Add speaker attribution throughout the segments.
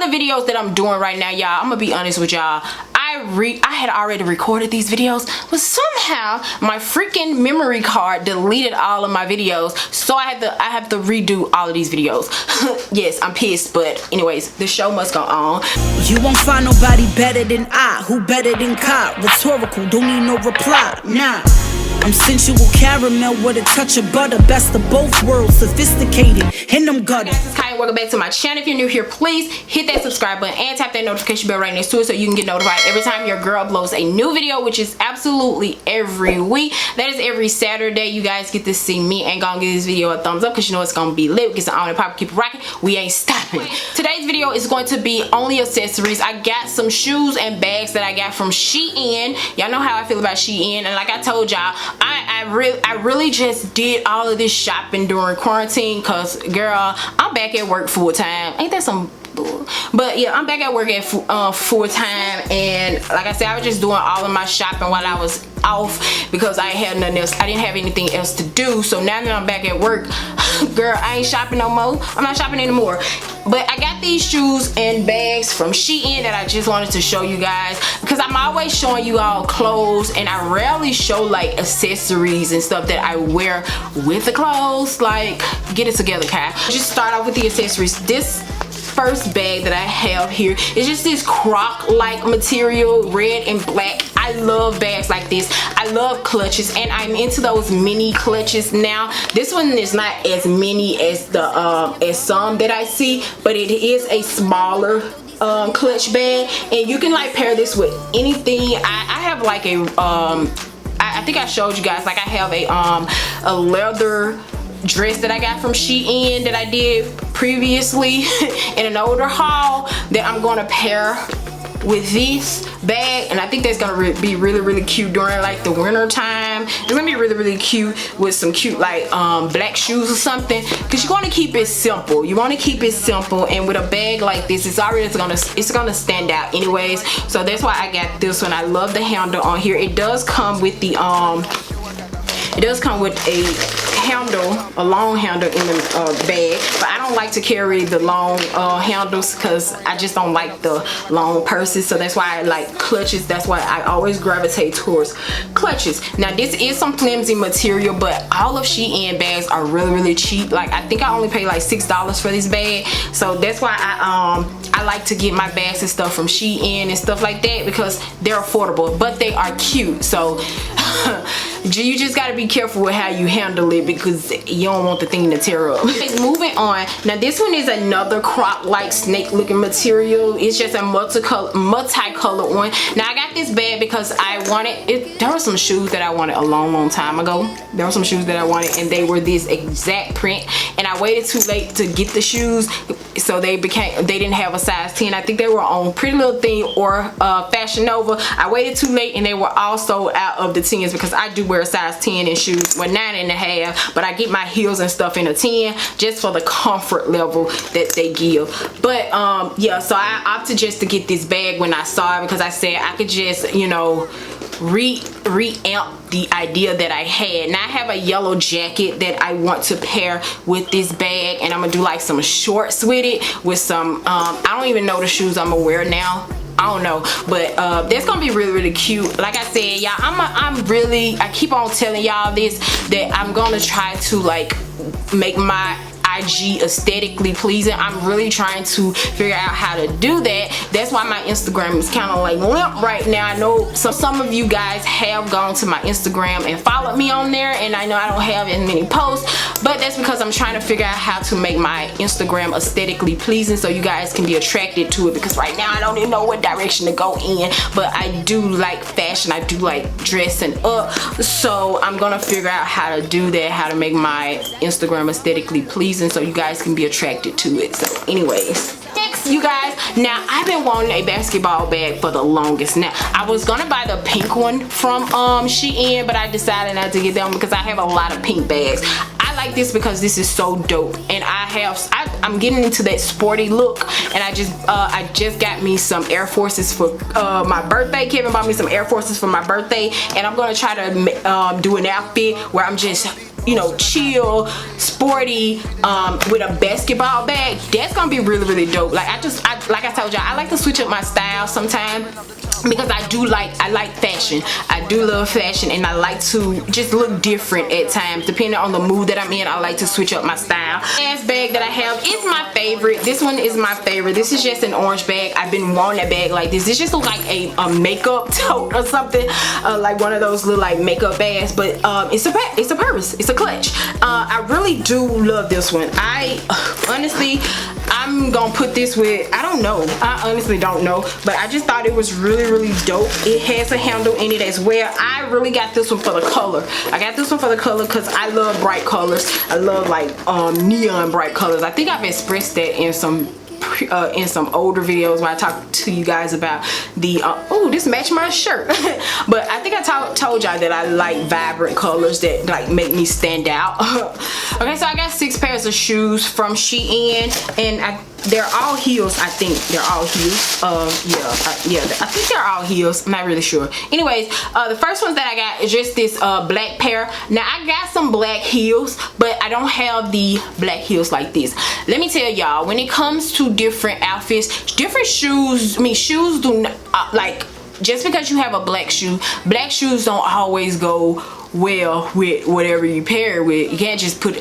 Speaker 1: all the videos that I'm doing right now, y'all, I'm gonna be honest with y'all, I had already recorded these videos, but somehow my freaking memory card deleted all of my videos, so I have to redo all of these videos. Yes, I'm pissed, but anyways, the show must go on.
Speaker 2: You won't find nobody better than I. Who better than Kai? Rhetorical, don't need no reply. Nah. I'm sensual caramel with a touch of butter. Best of both worlds, sophisticated in them gutters.
Speaker 1: This is Kai and welcome back to my channel. If you're new here, please hit that subscribe button and tap that notification bell right next to it so you can get notified every time your girl uploads a new video, which is absolutely every week. That is every Saturday. You guys get to see me and gonna give this video a thumbs up because you know it's gonna be lit. Get some on and pop, keep it rocking. We ain't stopping. Today's video is going to be only accessories. I got some shoes and bags that I got from Shein. Y'all know how I feel about Shein, and like I told y'all, I really just did all of this shopping during quarantine because, girl, I'm back at work full time. Ain't that some bull? But yeah, I'm back at work at full time, and like I said, I was just doing all of my shopping while I was off because I had nothing else. I didn't have anything else to do. So now that I'm back at work, girl, I ain't shopping no more. I'm not shopping anymore. But I got these shoes and bags from Shein that I just wanted to show you guys because I'm always showing you all clothes and I rarely show like accessories and stuff that I wear with the clothes. Like, get it together, Kai. Just start off with the accessories. This first bag that I have here is just this croc-like material, red and black. I love bags like this. I love clutches, and I'm into those mini clutches now. This one is not as mini as the as some that I see, but it is a smaller clutch bag, and you can like pair this with anything. I have like a I think I showed you guys, like I have a leather dress that I got from Shein that I did previously in an older haul that I'm gonna pair with this bag, and I think that's gonna be really cute during like the winter time. It's gonna be really cute with some cute like black shoes or something, because you want to keep it simple. You want to keep it simple, and with a bag like this, it's gonna stand out anyways. So that's why I got this one. I love the handle on here. It does come with the a long handle in the bag, but I don't like to carry the long handles because I just don't like the long purses. So that's why I like clutches. That's why I always gravitate towards clutches. Now this is some flimsy material, but all of Shein bags are really cheap. Like I think I only paid like $6 for this bag, so that's why I like to get my bags and stuff from Shein and stuff like that because they're affordable, but they are cute. So you just got to be careful with how you handle it because you don't want the thing to tear up. Moving on. Now this one is another croc-like snake looking material. It's just a multicolored one. Now I got this bag because I wanted it. There were some shoes that I wanted a long time ago. There were some shoes that I wanted, and they were this exact print, and I waited too late to get the shoes, so they didn't have a size 10. I think they were on Pretty Little Thing or Fashion Nova. I waited too late, and they were all sold out of the 10s because I do wear a size 10 in shoes, well 9.5, but I get my heels and stuff in a 10 just for the comfort level that they give. But yeah, so I opted just to get this bag when I saw it because I said I could just, you know, reamp the idea that I had. Now I have a yellow jacket that I want to pair with this bag, and I'm gonna do like some shorts with it with some I don't even know the shoes I'm gonna wear now. I don't know, but that's gonna be really cute. Like I said, y'all, I keep on telling y'all this, that I'm gonna try to like make my IG aesthetically pleasing. I'm really trying to figure out how to do that. That's why my Instagram is kind of like limp right now. I know some of you guys have gone to my Instagram and followed me on there, and I know I don't have as many posts, but that's because I'm trying to figure out how to make my Instagram aesthetically pleasing so you guys can be attracted to it, because right now I don't even know what direction to go in, but I do like fashion. I do like dressing up, so I'm gonna figure out how to do that, how to make my Instagram aesthetically pleasing so you guys can be attracted to it. So anyways, next, you guys, now I've been wanting a basketball bag for the longest. Now I was gonna buy the pink one from Shein, but I decided not to get them because I have a lot of pink bags. I like this because this is so dope, and I'm getting into that sporty look, and I just got me some Air Forces for my birthday. Kevin bought me some Air Forces for my birthday, and I'm gonna try to do an outfit where I'm just, you know, chill, sporty, with a basketball bag. That's gonna be really dope. Like like I told y'all, I like to switch up my style sometimes, because I like fashion. I do love fashion, and I like to just look different at times depending on the mood that I'm in. I like to switch up my style. Last bag that I have is my favorite. This one is my favorite. This is just an orange bag. I've been wanting a bag like this. This just looks like a makeup tote or something, like one of those little like makeup bags, but it's a purse. It's a clutch. I really do love this one. Honestly, I'm gonna put this with, I don't know, I honestly don't know, but I just thought it was really dope. It has a handle in it as well. I really got this one for the color. I got this one for the color because I love bright colors. I love like neon bright colors. I think I've expressed that in some older videos when I talked to you guys about the oh, this matched my shirt. But I think I told y'all that I like vibrant colors that like make me stand out. Okay, so I got 6 pairs of shoes from Shein, and they're all heels. I think they're all heels. Yeah, I think they're all heels. I'm not really sure. Anyways, the first ones that I got is just this black pair. Now I got some black heels, but I don't have the black heels like this. Let me tell y'all, when it comes to different outfits, different shoes, I mean shoes do not, like, just because you have a black shoes don't always go well with whatever you pair it with. You can't just put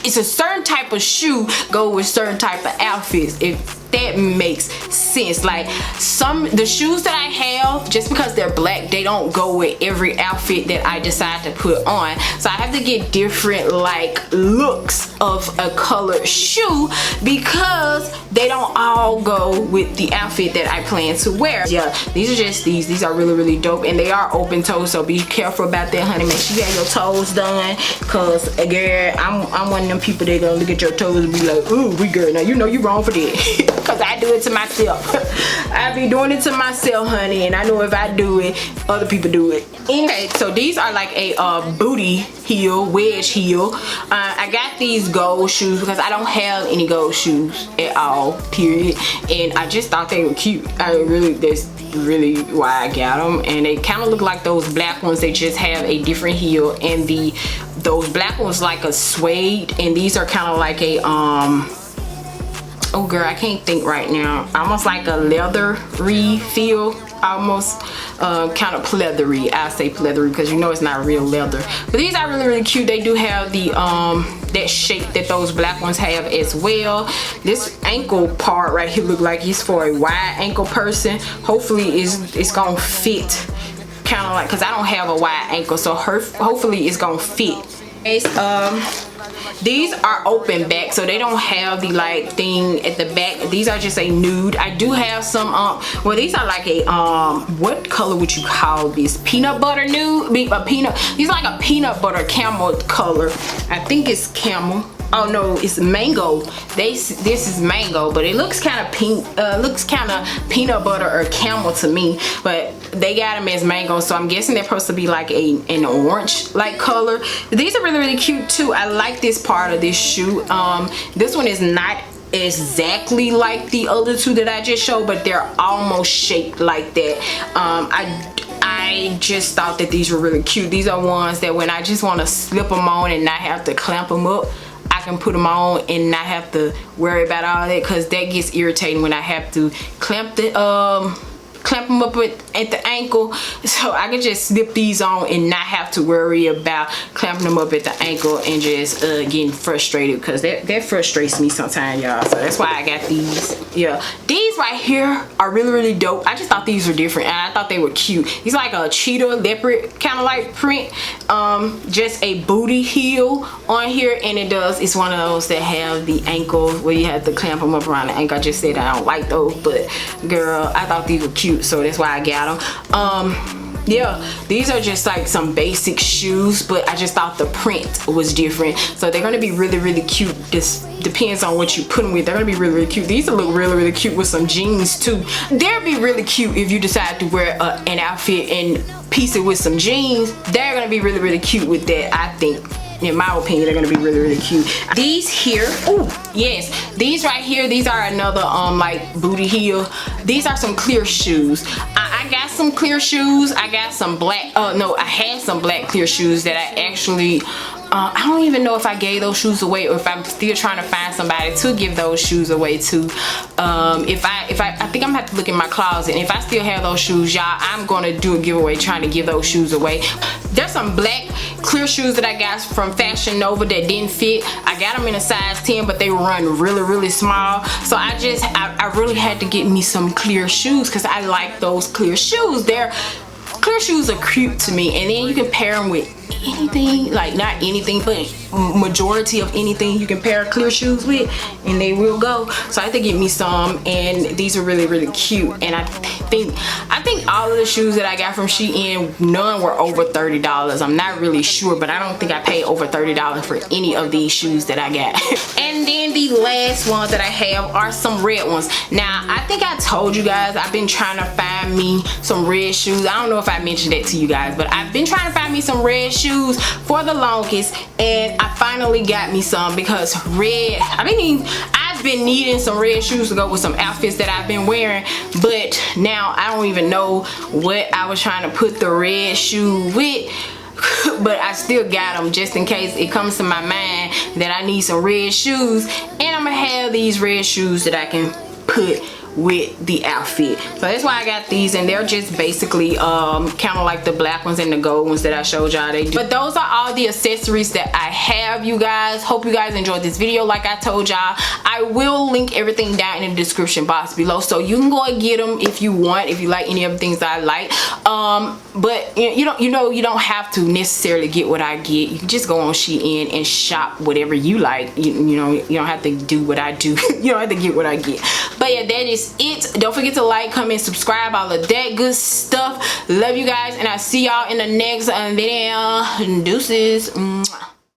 Speaker 1: it's a certain type of shoe go with certain type of outfits, if that makes sense. Like the shoes that I have, just because they're black, they don't go with every outfit that I decide to put on. So I have to get different like looks of a colored shoe because they don't all go with the outfit that I plan to wear. Yeah, these are just these are really dope, and they are open toes, so be careful about that, honey. Make sure you have your toes done, cause girl, I'm one of them people that gonna look at your toes and be like, ooh, we girl, now you know you wrong for that. Cause I do it to myself. I be doing it to myself, honey, and I know if I do it, other people do it. Okay, so these are like a booty heel, wedge heel. I got these gold shoes because I don't have any gold shoes at all, period, and I just thought they were cute. That's really why I got them, and they kind of look like those black ones. They just have a different heel, and those black ones like a suede, and these are kind of like a oh girl, I can't think right now, almost like a leathery feel, almost kind of pleathery. I say pleathery because you know it's not real leather, but these are really cute. They do have the that shape that those black ones have as well. This ankle part right here look like it's for a wide ankle person. Hopefully it's gonna fit, kind of like, because I don't have a wide ankle, so hopefully it's gonna fit. These are open back, so they don't have the like thing at the back. These are just a nude. I do have some well, these are like a what color would you call this? Peanut butter nude? These are like a peanut butter camel color. I think it's camel. Oh no, it's mango. This is mango, but it looks kind of pink. Looks kind of peanut butter or camel to me, but they got them as mango, so I'm guessing they're supposed to be like an orange like color. These are really cute too. I like this part of this shoe. This one is not exactly like the other two that I just showed, but they're almost shaped like that. I just thought that these were really cute. These are ones that when I just want to slip them on and not have to clamp them up, I can put them on and not have to worry about all that, because that gets irritating when I have to clamp them up at the ankle. So I can just slip these on and not have to worry about clamping them up at the ankle and just getting frustrated, because that frustrates me sometimes, y'all. So that's why I got these. Yeah, these right here are really dope. I just thought these were different and I thought they were cute. These like a cheetah leopard kind of like print, just a booty heel on here, and it's one of those that have the ankle where you have to clamp them up around the ankle. I just said I don't like those, but girl, I thought these were cute, so that's why I got them. Yeah, these are just like some basic shoes, but I just thought the print was different, so they're gonna be really cute. This depends on what you put them with. They're gonna be really cute. These will look really cute with some jeans too. They'll be really cute if you decide to wear an outfit and piece it with some jeans. They're gonna be really cute with that, I think. In my opinion, they're gonna be really cute. These here, oh yes, these right here, these are another like booty heel. These are some clear shoes. I got some clear shoes. I got some black, no, I had some black clear shoes that I actually I don't even know if I gave those shoes away or if I'm still trying to find somebody to give those shoes away to. I think I'm gonna have to look in my closet, and if I still have those shoes, y'all, I'm gonna do a giveaway trying to give those shoes away. There's some black clear shoes that I got from Fashion Nova that didn't fit. I got them in a size 10, but they run really small. So I really had to get me some clear shoes because I like those clear shoes. Clear shoes are cute to me, and then you can pair them with anything, like not anything, but majority of anything you can pair clear shoes with, and they will go. So I had to get me some, and these are really cute. And I think all of the shoes that I got from Shein, none were over $30. I'm not really sure, but I don't think I paid over $30 for any of these shoes that I got. And then the last ones that I have are some red ones. Now I think I told you guys I've been trying to find me some red shoes. I don't know if I mentioned that to you guys, but I've been trying to find me some red shoes for the longest, and I finally got me some because red, I've been needing some red shoes to go with some outfits that I've been wearing, but now I don't even know what I was trying to put the red shoe with. But I still got them just in case it comes to my mind that I need some red shoes, and I'm gonna have these red shoes that I can put with the outfit. So that's why I got these, and they're just basically kind of like the black ones and the gold ones that I showed y'all. But those are all the accessories that I have, you guys. Hope you guys enjoyed this video. Like I told y'all, I will link everything down in the description box below, so you can go and get them if you want, if you like any of the things that I like. But you don't have to necessarily get what I get. You can just go on Shein and shop whatever you like. You don't have to do what I do. You don't have to get what I get. But yeah, that is it. Don't forget to like, comment, subscribe, all of that good stuff. Love you guys, and I'll see y'all in the next video. Deuces.